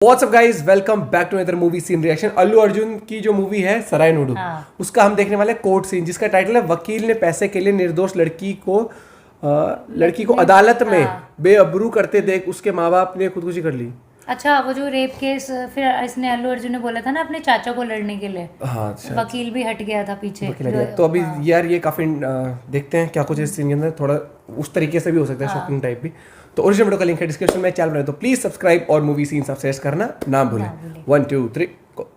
What's up guys, welcome back to another movie scene reaction. Allu Arjun की जो movie है सरायनोडू, उसका हम देखने वाले कोर्ट सीन, जिसका टाइटल है वकील ने पैसे के लिए निर्दोष लड़की को अदालत में बेअबरू करते देख उसके माँ बाप ने खुदकुशी कर ली। अच्छा, वो जो रेप केस फिर इसने अल्लू अर्जुन ने बोला था ना अपने चाचा को लड़ने के लिए। हाँ, वकील भी हट गया था पीछे। तो अभी यार ये काफी देखते हैं क्या कुछ इस सीन के अंदर, थोड़ा उस तरीके से भी हो सकता है, शॉकिंग टाइप भी। तो ओरिजिनल वीडियो का लिंक है डिस्क्रिप्शन में, चैनल बनाए तो प्लीज सब्सक्राइब और मूवी सीन सब्सक्राइब करना ना भूलें। 1 2 3 गो।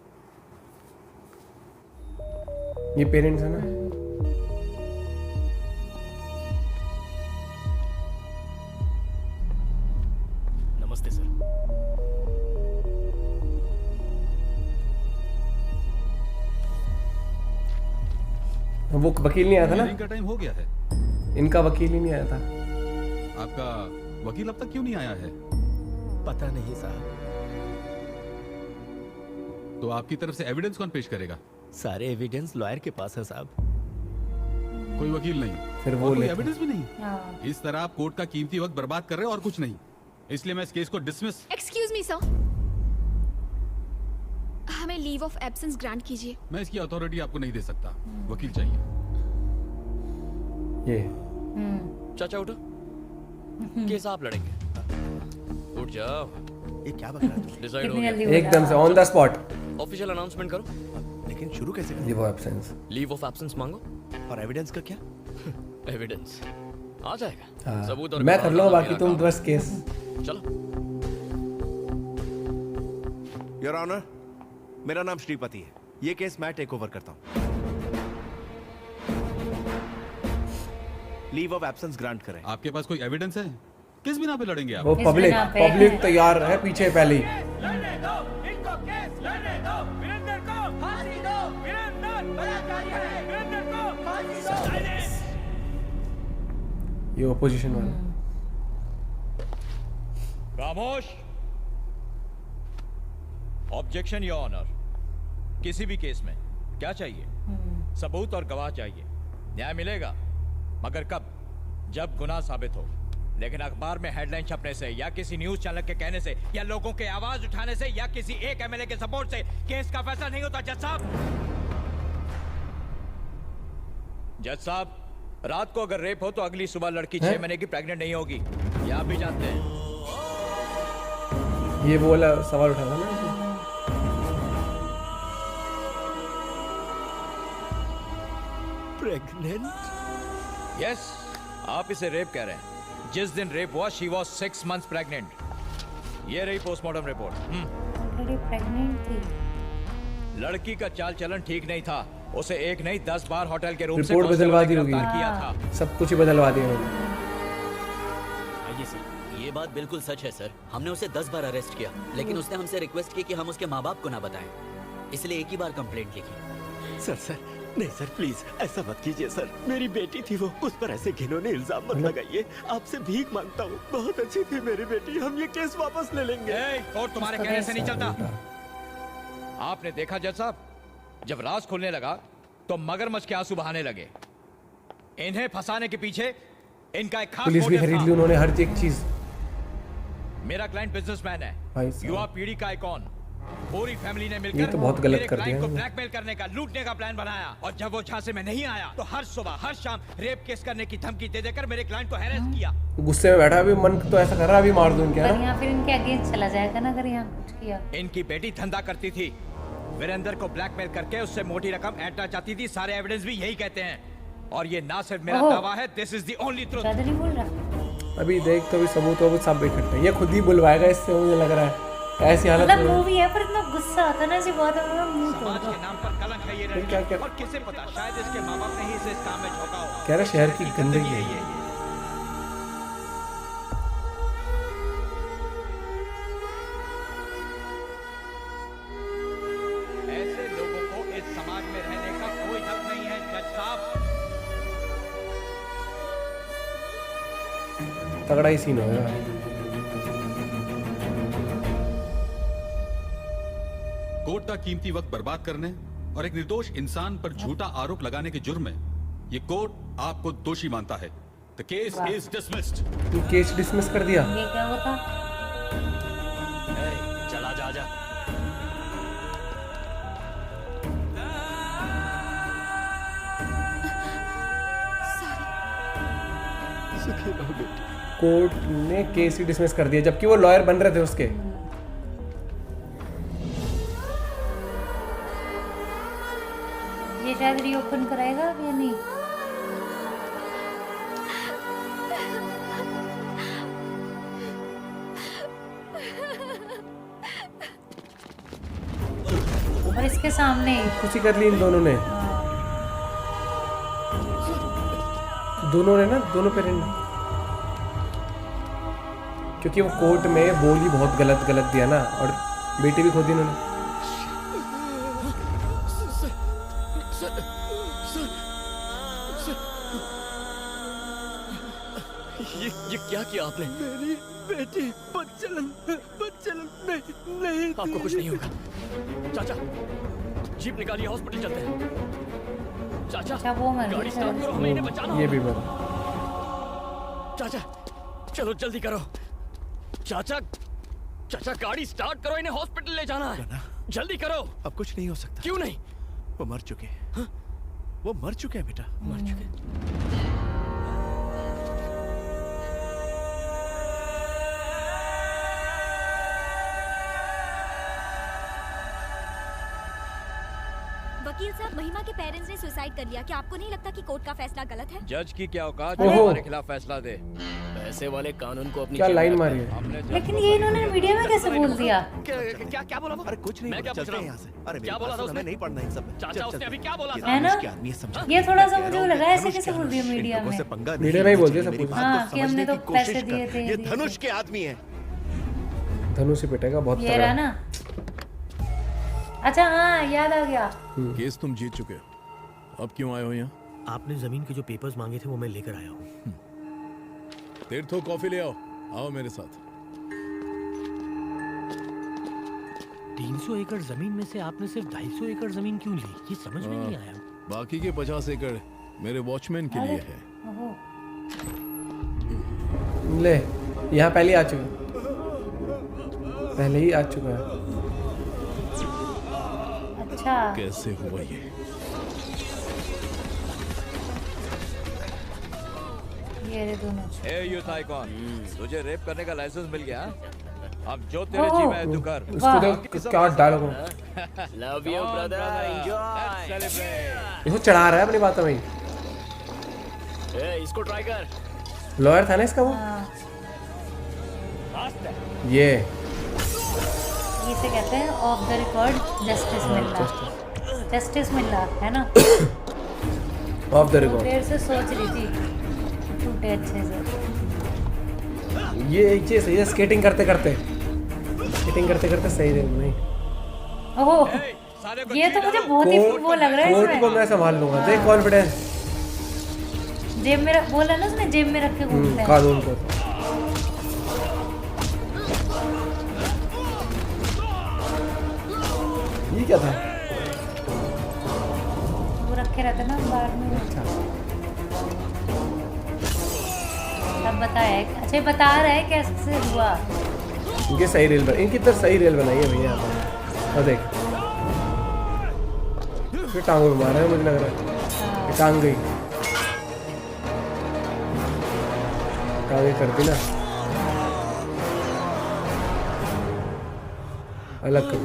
ये पेरेंट्स है ना। नमस्ते सर। वो वकील नहीं आया था ना, इनका टाइम हो गया है। इनका वकील ही नहीं आया था। आपका वकील अब तक क्यों नहीं आया है? पता नहीं साहब। तो आपकी तरफ से एविडेंस कौन पेश करेगा? सारे एविडेंस लॉयर के पास है साहब। कोई वकील नहीं, फिर वो और कोई लेके- एविडेंस भी नहीं। इस तरह आप कोर्ट का कीमती वक्त बर्बाद कर रहे हो और कुछ नहीं। इसलिए मैं इस केस को डिसमिस। एक्सक्यूज मी सर, हमें लीव ऑफ एब्सेंस ग्रांट कीजिए। मैं इसकी अथॉरिटी आपको नहीं दे सकता। वकील चाहिए। ये चाचा उठो, केस आप लड़ेंगे। उठ जाओ। ये क्या बक रहा है तू? डिसाइड हो कितनी गया। जल्दी हो एकदम से on the spot official announcement करो। लेकिन शुरू कैसे करें? Leave of absence. Leave of absence मांगो। और एविडेंस का क्या? एविडेंस आ जाएगा। हाँ, सबूत और मैं गवाह कर लूंगा, का बाकी मेरा तुम काम। बस केस। चलो। योर ऑनर, मेरा नाम श्रीपति है। ये केस मैं टेक ओवर करता हूं। लीव ऑफ एब्सेंस ग्रांट करें। आपके पास कोई एविडेंस है? किस बिना पे लड़ेंगे आप? वो इस पब्लिक बिना पे- पब्लिक तैयार है पीछे पहले ही। ये ओपोजिशन वाला। खामोश। Objection your honour. किसी भी केस में क्या चाहिए? सबूत और गवाह चाहिए। न्याय मिलेगा, मगर कब? जब गुनाह साबित हो। लेकिन अखबार में हेडलाइन छपने से या किसी न्यूज चैनल के कहने से या लोगों के आवाज उठाने से या किसी एक एमएलए के सपोर्ट से केस का फैसला नहीं होता। जज साहब, जज साहब, रात को अगर रेप हो तो अगली सुबह लड़की 6 महीने की प्रेग्नेंट नहीं होगी। ये आप भी जानते हैं। ये वो वाला सवाल उठा था ना। प्रेग्नेंट? यस, आप इसे रेप कह रहे हैं। जिस दिन रेप हुआ शी वॉज 6 months प्रेग्नेंट। ये रही पोस्टमार्टम रिपोर्ट। ऑलरेडी प्रेग्नेंट थी। लड़की का चाल चलन ठीक नहीं था। उसे एक नहीं 10 बार होटल के रूम से रिपोर्ट बदलवा दी होगी। गिरफ्तार किया था। सब कुछ ही बदलवा दिया उन्होंने। आइए सर, ये बात बिल्कुल सच है सर। हमने उसे 10 बार अरेस्ट किया, लेकिन उसने हमसे रिक्वेस्ट की कि हम उसके माँ बाप को ना बताएं, इसलिए एक ही बार कंप्लेंट लिखी। सर नहीं सर, प्लीज ऐसा मत कीजिए सर। मेरी बेटी थी वो, उस पर ऐसे घिनौने इल्जाम मत लगाइए। आपसे भीख मांगता हूँ। बहुत अच्छी थी मेरी बेटी। हम ये केस वापस ले लेंगे। कोर्ट तुम्हारे कहने से नहीं चलता। आपने देखा जज साहब, जब राज खुलने लगा तो मगरमच्छ के आंसू बहाने लगे। इन्हें फंसाने के पीछे इनका एक खास पुलिस भी मोटिव खरीद था। ली उन्होंने हर एक चीज। मेरा क्लाइंट बिजनेसमैन भाई है, साहब। युवा पीढ़ी का आइकॉन। पूरी फैमिली ने मिलकर ये तो बहुत गलत मेरे कर दिया क्लाइंट को इन्होंने। ब्लैकमेल करने का, लूटने का प्लान बनाया। और जब वो झांसे में नहीं आया तो हर सुबह हर शाम रेप केस करने की धमकी दे देकर मेरे क्लाइंट को हैरेस किया। गुस्से में बैठा, अभी मन तो ऐसा कर रहा है अभी मार दूं क्या अगर ना। यहाँ फिर इनके अगेंस्ट चला जाएगा ना, अगर यहाँ कुछ किया। इनकी बेटी धंधा करती थी, वीरेंद्र को ब्लैकमेल करके उससे मोटी रकम ऐंठना चाहती थी। सारे एविडेंस भी यही कहते हैं। और ये ना सिर्फ मेरा ओहो। दावा है, this is the only truth. ज्यादा नहीं बोल रहा। अभी देख तो अभी सबूत वो सब इकट्ठे हैं। ये खुद ही बुलवाएगा, इससे मुझे लग रहा है ऐसी हालत मतलब में। मूवी है पर इतना गुस्सा आता ना जी, बहुत मुंह तोड़ समाज दो। के नाम पर कलंक है ये क्या- लड़की। क्या- और किसे पता, शायद इसके माँ बाप ने ही इसे इस काम में झोंका हो। कह रहा शहर की गंदगी है है। ये। ऐसे लोगों को इस समाज में रहने का कोई हक नहीं है जज साहब। तगड़ा ही सीन होगा। कोर्ट का कीमती वक्त बर्बाद करने और एक निर्दोष इंसान पर झूठा आरोप लगाने के जुर्म में ये कोर्ट आपको दोषी मानता है। The case is dismissed. तू केस डिसमिस कर दिया। ये क्या होता? चला जा सुखी रहो बेटी। कोर्ट ने केस ही डिसमिस कर दिया जबकि वो लॉयर बन रहे थे उसके। ये शायद रीओपन कराएगा या नहीं? और इसके सामने खुशी कर ली इन दोनों ने दोनों पेरेंट ने, क्योंकि वो कोर्ट में बोली बहुत गलत दिया ना, और बेटी भी खो दी इन्होंने। ये क्या किया आपने? मेरी बेटी बच्चलन नहीं आपको कुछ नहीं होगा। चाचा, जीप निकालिए, हॉस्पिटल चलते हैं। चाचा, अच्छा वो मर गाड़ी गई स्टार्ट करो, हमें इन्हें बचाना ये होगा। भी मर। चाचा, चलो जल्दी करो। चाचा, गाड़ी स्टार्ट करो, इन्हें हॉस्पिटल ले जाना है। जल्दी करो। अब कुछ नहीं हो सकता। क्यों नहीं? वो मर चुके हैं। वो मर चुके हैं बेटा। मर चुके। वकील साहब, महिमा के पेरेंट्स ने सुसाइड कर लिया। क्या आपको नहीं लगता कि कोर्ट का फैसला गलत है? जज की क्या औकात ओहो। जो हमारे खिलाफ फैसला दे? पैसे वाले कानून को अपनी क्या जेब में लाइन रखते मारी हैं। है। हमने जज लेकिन ये इन्होंने मीडिया में कैसे बोल दिया? क्या बोला वो? अरे कुछ नहीं, मैं क्या चलते पूछ रहा हैं हूँ? यहाँ से। अरे क्या मेरी बोला बात था सुन, हमें उसने? नहीं पढ़ना इन सब में। चाचा, उसने अभी क्या बोला था? है ना? के आदमी है, समझा? ये थोड़ा सा मैं कह मुझे रहा हूँ लगा कि ऐसे धनुष कैसे के बोल दिया आदमी है। मीडिया इन लोगों में? से पंगा नहीं मीडिया में ही लेना बोल दिया चाहिए। सब मेरी कुछ। बात हाँ, को कि हमने समझने तो की पैसे कोशिश दिए कर। थे, ये दिए धनुष थे। के आदमी है। धनुष ही पिटेगा बहुत ये रहा तगड़ा। ना। अच्छा हाँ, याद आ गया। केस तुम जीत चुके हो, अब क्यों आए हो यहाँ? आपने जमीन के जो पेपर्स मांगे थे वो मैं लेकर आया हूँ। तीर्थो कॉफी ले आओ। आओ मेरे साथ। 300 एकड़ जमीन में से आपने सिर्फ 250 एकड़ जमीन क्यों ली? ये समझ में नहीं आया। बाकी के 50 एकड़ मेरे वॉचमैन के लिए है। ओहो, ले, यहाँ पहले आ चुका, पहले ही आ चुका है। अच्छा कैसे हुआ ये? ये रहे दोनों। ए यूथ आइकॉन, तुझे रेप करने का लाइसेंस मिल गया? अब जो तेरे ओहो। जी में तू कर। उसको देख क्या dialogue, love you brother, enjoy. Celebrate. इसको चढ़ा रहा है अपनी बातों में। इसको ट्राई कर। लॉयर था ना इसका वो। हाँ, ये इसे कहते हैं ऑफ द रिकॉर्ड जस्टिस मिलना। जस्टिस मिलना है ना। ऑफ द तो रिकॉर्ड। देर से सोच रही थी टूटे अच्छे से। ये सही है, स्केटिंग करते करते सही है। नहीं, ओहो, सारे को ये तो मुझे बहुत ही वो लग रहा है कोर्ट को इसमें। मैं संभाल लूंगा। देख कॉन्फिडेंस। जेब में बोला ना उसने, जेब में रख के घूमते हैं। कानून को ये क्या था? वो रखे रहते ना बाहर में। अच्छा, अब बताया, अच्छा ये बता रहा है कैसे हुआ। इनकी सही रेल बना, इनकी तो सही रेल बनाई है भैया। और देख फिर टांगों में मारा है, मुझे लग रहा है ये टांग गई, टांगे कर दी ना, अलग कर दी।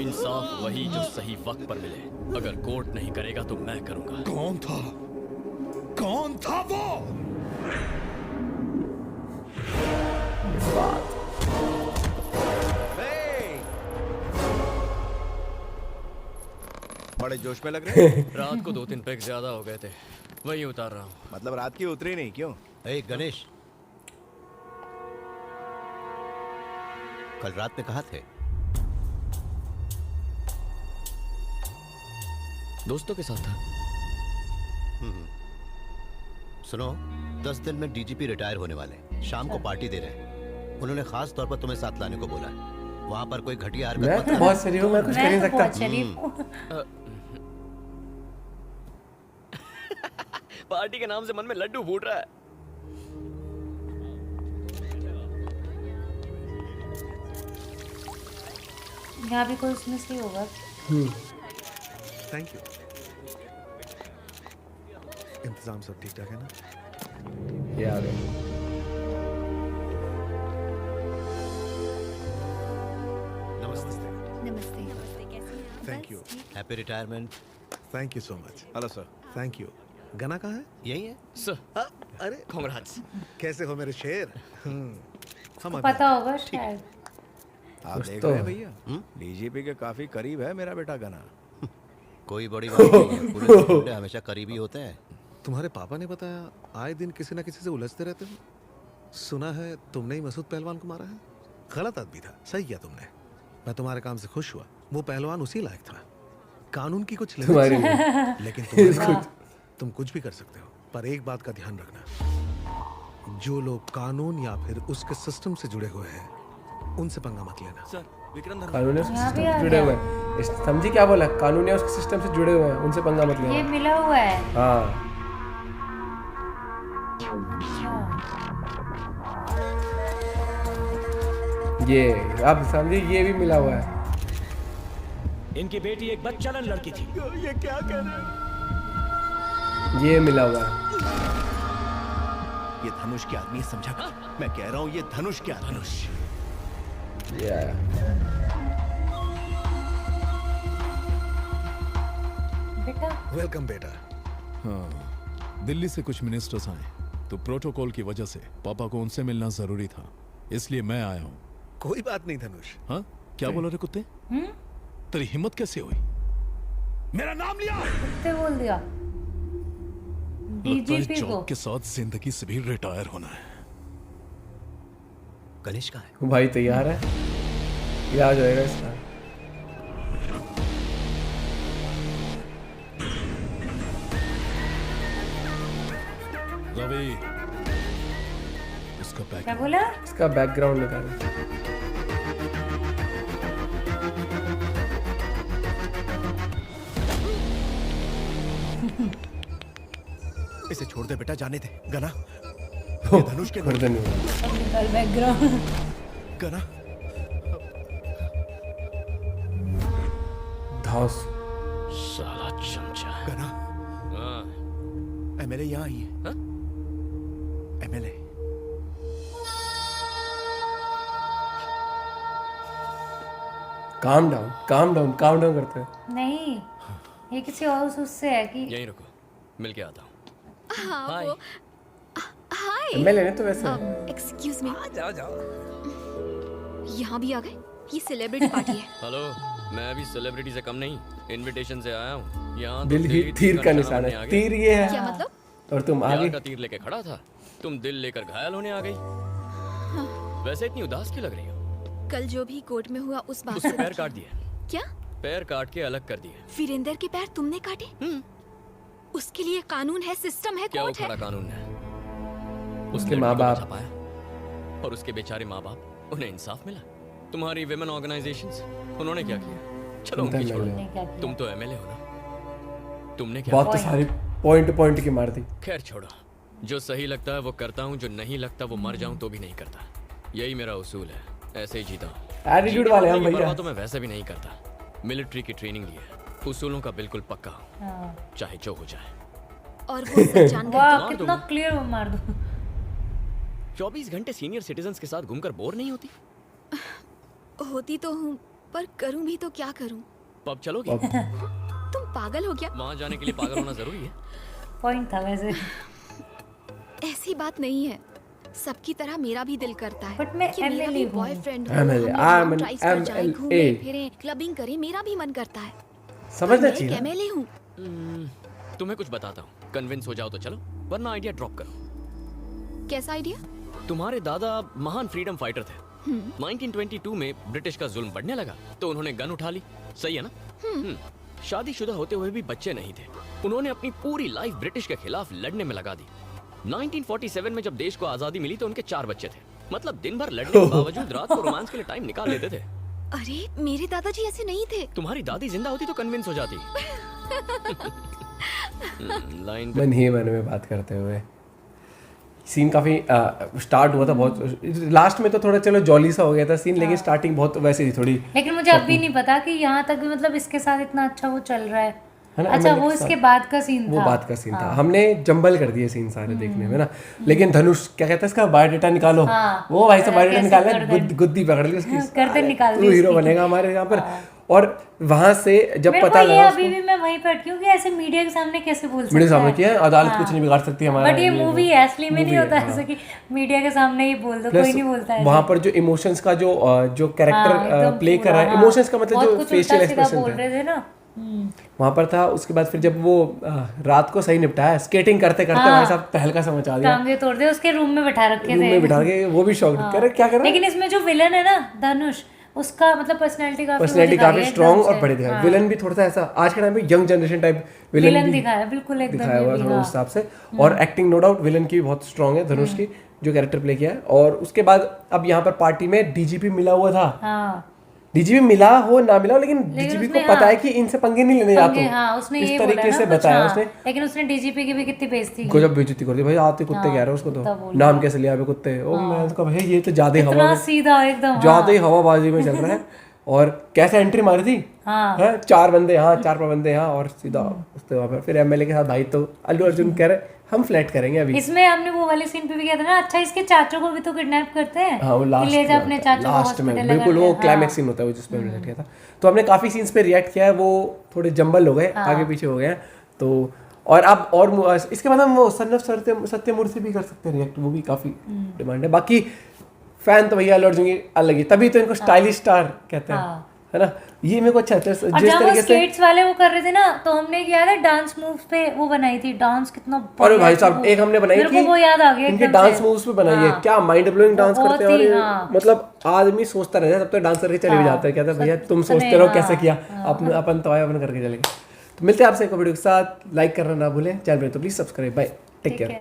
इंसाफ वही जो सही वक्त पर मिले। अगर कोर्ट नहीं करेगा तो मैं करूंगा। कौन था वो? बड़े जोश में लग रहे हैं। रात को 2-3 पैक ज्यादा हो गए थे, वही उतार रहा हूँ। मतलब रात की उतरी नहीं क्यों? ए गणेश, कल रात में कहाँ थे? दोस्तों के साथ था। सुनो, 10 दिन में डीजीपी रिटायर होने वाले हैं। शाम को पार्टी दे रहे हैं। उन्होंने खास तौर पर तुम्हें साथ लाने को बोला है। वहां पर कोई घटिया हरकत मैं मत तो करना। बहुत शरीफ हूँ, मैं कुछ कर नहीं मैं तो बहुत सकता। शरीफ हूँ। पार्टी के नाम से मन में लड्डू फूट रहा है। यहाँ भी कोई उसमें से होगा। Thank you. इंतजाम सब ठीक ठाक है ना? ये आ गए। नमस्ते। नमस्ते कैसी हैं आप? Thank you. Happy retirement. Thank you so much. Hello sir. Thank you. गना कहाँ है? यही है सर अरे कांग्रेट्स। कैसे हो मेरे शेर? हम अभी- पता होगा शायद। आप देख तो- रहे हैं भैया, डीजीपी के काफी करीब है मेरा बेटा गना। कोई बड़ी बात नहीं है, पुलिस के गुंडे हमेशा करीबी होते हैं। तुम्हारे पापा ने बताया आए दिन किसी ना किसी से उलझते रहते हो। सुना है तुमने ही मसूद पहलवान को मारा है। गलत आदमी था, सही किया तुमने। मैं तुम्हारे काम से खुश हुआ। वो पहलवान उसी लायक था। कानून की कुछ तुम्हारी limits- लेकिन तुम कुछ भी कर सकते हो, पर एक बात का ध्यान रखना, जो लोग कानून या फिर उसके सिस्टम से जुड़े हुए हैं उनसे पंगा मत लेना। सर विक्रम कानून है उसके यहाँ भी सिस्टम आ से जुड़े गया। हुए हैं। समझी क्या बोला? कानून है उसके सिस्टम से जुड़े हुए हैं, उनसे पंगा मत ये लेना। मिला हुआ है। हाँ ये आप समझिए, ये भी मिला हुआ है। इनकी बेटी एक बदचलन लड़की थी। ये क्या कह रहे हैं? ये मिला हुआ है। ये धनुष के आदमी है, समझा? मैं कह रहा हूँ ये धनुष के आदमी। धनुष। ये आया। बेटा वेलकम बेटा। हाँ, दिल्ली से कुछ मिनिस्टर्स आए तो प्रोटोकॉल की वजह से पापा को उनसे मिलना जरूरी था, इसलिए मैं आया हूँ। कोई बात नहीं धनुष। हाँ, क्या बोला रे कुत्ते? तेरी हिम्मत कैसे हुई? मेरा नाम लिया। कितने बोल दिया लगता है डीजीपी को। जॉब के साथ जिंदगी से भी रिटायर होना है। कनिष्क का है। भाई तैयार है, ये आ जाएगा इसका। रवि, उसका क्या बैक बोला? इसका बैकग्राउंड निकाले। इसे छोड़ दे बेटा, जाने दे। गना, हो, धनुष के गर्दन में। सब निकल बैकग्राउंड। गना, धौस। साला चमचा। गना, हाँ, एमएलए यहाँ आई है। हाँ? MLA. Calm down, calm down, calm down करते हैं। नहीं, ये किसी और उससे है कि यहीं रुको, मिल के आता हूँ। हाँ हाय। वो हाय एमएलए ने तो वैसे एक्सक्यूज मी, जाओ जाओ। यहाँ भी आ गए? ये सेलिब्रिटी पार्टी है। हेलो, मैं भी सेलिब्रिटी से कम नहीं, इन्विटेशन से आया हूँ। यहाँ तो दिल ही तीर का निशान होने आ है। गए। तीर ये क्या है मतलब? और तुम प्यार आगे। का तीर लेके खड़ा था, तुम दिल लेकर घायल होने आ गई। वैसे इतनी उदास क्यों लग रही हो? कल जो भी कोर्ट में हुआ उस बात उसके से पैर काट दिए, क्या? पैर काट के अलग कर दिए। वीरेंद्र के पैर तुमने काटे? उसके लिए कानून है, सिस्टम है, क्या वो कोर्ट है। खड़ा कानून है? उसके माँ बाप। पाया और उसके बेचारे माँ बाप, उन्हें इंसाफ मिला। तुम्हारी विमेन ऑर्गेनाइजेशंस, उन्होंने क्या किया? चलो उनकी छोड़ो, तुमने क्या किया? तुम तो एमएलए हो ना, तुमने क्या बहुत तो सारी पॉइंट पॉइंट की मार दी। खैर छोड़ो, जो सही लगता है वो करता हूँ, जो नहीं लगता वो मर जाऊं तो भी नहीं करता। यही मेरा उसूल है, ऐसे ही जीता हूँ। एटीट्यूड वाले हम जीने की भैया। परवाह तो मैं वैसे भी नहीं करता। मिलिट्री की ट्रेनिंग ली है, उसूलों का बिल्कुल पक्का हूँ, हाँ। चाहे जो हो जाए। और वो सच जानकर वाह, मार कितना दूंगा। क्लियर मार दो। 24 घंटे सीनियर सिटीजन्स के साथ घूमकर बोर नहीं होती? होती तो हूँ, पर करूँ भी तो क्या करूँ? पब चलोगे? तुम पागल हो गया? वहाँ जाने के लिए पागल होना जरूरी है? पॉइंट था वैसे। ऐसी बात नहीं है, सबकी तरह मेरा भी दिल करता है But मैं कि मेरा MLA भी हूँ। बॉयफ्रेंड हो, MLA, हम I'm लॉन्ग an ड्राइव्स पर जाएं, MLA। घूमें फिरें, क्लबिंग करें, मेरा भी मन करता है। समझना मैं एक चाहिए। एमएलए हूँ। तुम्हें कुछ बताता हूँ, कन्विंस हो जाओ तो चलो, वरना आइडिया ड्रॉप करो। कैसा आइडिया? तुम्हारे दादा महान फ्रीडम फाइटर थे। 1922 में ब्रिटिश का जुल्म बढ़ने लगा तो उन्होंने गन उठा ली, सही है ना? शादीशुदा होते हुए भी बच्चे नहीं थे। उन्होंने अपनी पूरी लाइफ ब्रिटिश के खिलाफ लड़ने में लगा दी। 1947 में जब देश को आजादी मिली तो उनके 4 बच्चे थे। मतलब दिन भर लड़ने के बावजूद रात को रोमांस के लिए टाइम निकाल लेते थे। अरे मेरे दादाजी ऐसे नहीं थे। तुम्हारी दादी जिंदा होती तो कन्विंस हो जाती। लाइन पे मन ही मन में बात करते हुए सीन काफ़ी स्टार्ट हुआ था बहुत, लास्ट में तो थोड़ा चलो जॉली सा हो गया था सीन, लेकिन स्टार्टिंग बहुत वैसे ही थोड़ी। लेकिन मुझे अब भी नहीं पता कि यहाँ तक भी मतलब इसके साथ इतना अच्छा वो चल रहा है ना, अच्छा वो इसके बाद का सीन था, वो बाद का सीन था। हमने जंबल कर दिए सीन सारे देखने में ना, लेकिन धनुष क्या कहता है इसका बायोडेटा निकालो, वो भाई से बायोडेटा निकाला, गुद्दी पकड़ ली उसकी, करते निकाल दी, तू हीरो बनेगा हमारे यहाँ पर। और वहां से जब मेरे पता को ये लगा अभी भी मैं वहीं पे अटकी हूँ कि ऐसे मीडिया के सामने कैसे बोल सकता है, मीडिया सामने किया अदालत कुछ नहीं बिगाड़ सकती हमारा, बट ये मूवी है असली में नहीं होता ऐसे कि मीडिया के सामने ही बोल दो, कोई नहीं बोलता है। वहां पर जो इमोशंस का जो कैरेक्टर प्ले कर रहा है, इमोशंस का मतलब जो फेशियल एक्सप्रेशन बोल रहे थे ना वहां पर था। उसके बाद फिर जब वो रात को सही निपटाया, स्केटिंग करते करते भाई साहब तहलका सा मचा दिया, टांगे तोड़ दिए, उसके रूम में बैठा रखे थे, रूम में बिठा के वो भी शॉक कर रहे क्या कर रहा है। लेकिन इसमें जो विलन है ना धनुष, उसका मतलब पर्सनालिटी काफी स्ट्रॉन्ग और बड़े दिखाया। विलन भी थोड़ा सा ऐसा आज के टाइम पे यंग जनरेशन टाइप विलन दिखाया, बिल्कुल एकदम दिखाया हुआ थोड़ा उस हिसाब से। और एक्टिंग नो डाउट विलन की बहुत स्ट्रॉन्ग है, धनुष की जो कैरेक्टर प्ले किया है। और उसके बाद अब यहाँ पर पार्टी में डीजीपी मिला हुआ था, डीजीपी मिला हो ना मिला हो, लेकिन डीजीपी को पता है कि इनसे पंगे नहीं लेने जाते, उसने इस ये तरीके से बताया उसने। लेकिन उसने डीजीपी की भी कितनी बेइज्जती की, गजब बेइज्जती कर दी भाई, आते कुत्ते कह रहे उसको, तो नाम कैसे लिया कुत्ते, ओ मैं उसका भाई ये तो ज्यादा हवा सीधा एकदम ज्यादा ही हवाबाजी में चल रहा है। और कैसे एंट्री मारी थी, हाँ 4 बंदे यहाँ 4 बंदे यहाँ, और सीधा उसके वहाँ पर फिर एमएलए के साथ भाई, तो अल्लू अर्जुन कह रहे हम फ्लैट करेंगे अभी। इसमें हमने वो वाले सीन पे भी किया था ना, अच्छा इसके चाचों को भी तो किडनैप करते हैं, हाँ वो लास्ट में बिल्कुल वो क्लाइमेक्स सीन होता है जिसपे हमने रिएक्ट किया था। तो हमने काफी सीन्स पे रिएक्ट किया है, वो थोड़े जंबल हो गए, आगे पीछे हो गए। तो और अब और इसके बाद हम वो सन ऑफ सत्यमूर्ति भी कर सकते हैं रिएक्ट, वो भी काफी डिमांड है। बाकी फैन तो भैया अल्लू अर्जुन की अलग ही, तभी तो इनको स्टाइलिश स्टार कहते हैं, है ना। ये मेरे को अच्छा लगता है जिस तरीके से स्केट्स वाले वो कर रहे थे ना, तो हमने याद है डांस मूव्स पे वो बनाई थी, डांस कितना, और भाई साहब एक हमने बनाई थी, वो याद आ गया इनके डांस मूव्स पे बनाई है, क्या माइंड ब्लोइंग डांस करते हैं, और मतलब आदमी सोचता रहता है, तब तक डांस करके चले भी जाता है, कहता है भैया तुम सोचते रहो कैसे किया, अपन तो अपन करके चलेंगे। तो मिलते हैं आपसे एक वीडियो के साथ, लाइक करना ना भूलें, चैनल पे तो please subscribe, bye, take care.